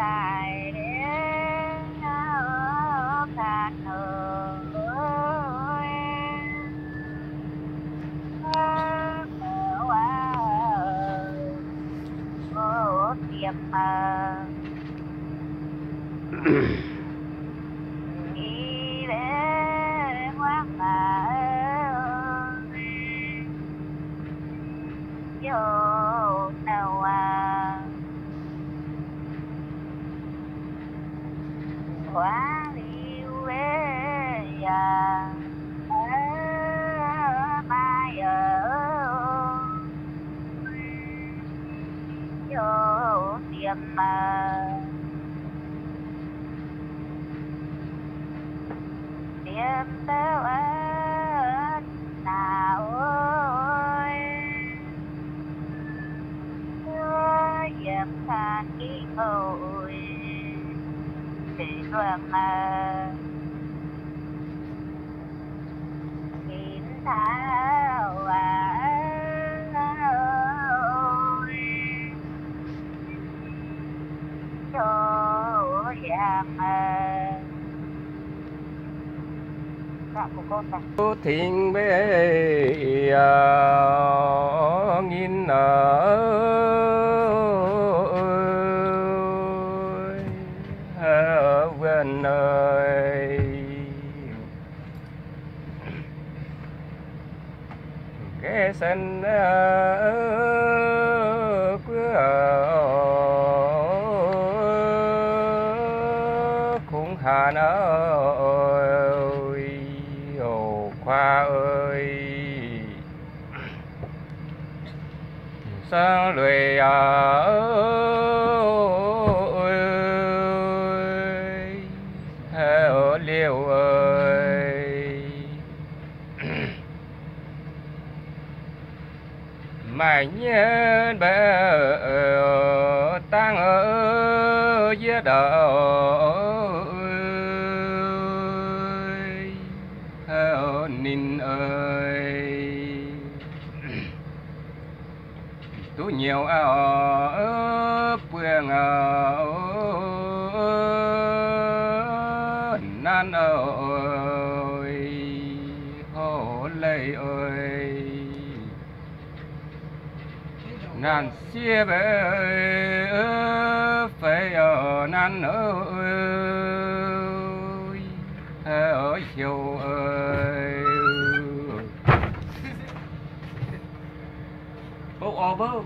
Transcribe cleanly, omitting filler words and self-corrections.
cài để cạn ơi tiệm đi để hoang mà vô đâu quá liêu mai vô tiệm tiệm tao nào ơi dẹp than đi ngồi để đoàn kín thao cho dạng của con này thiên bê nghìn vườn ơi cái sân cũng hà ơi ồ khoa ơi sang lười ơi liêu ơi mày nhớ bờ tăng ở dưới đời nín ơi tú nhiều phương nan ơi hồ lây ơi nan xia bê phải ở nan ơi ở chiều ơi bố o bố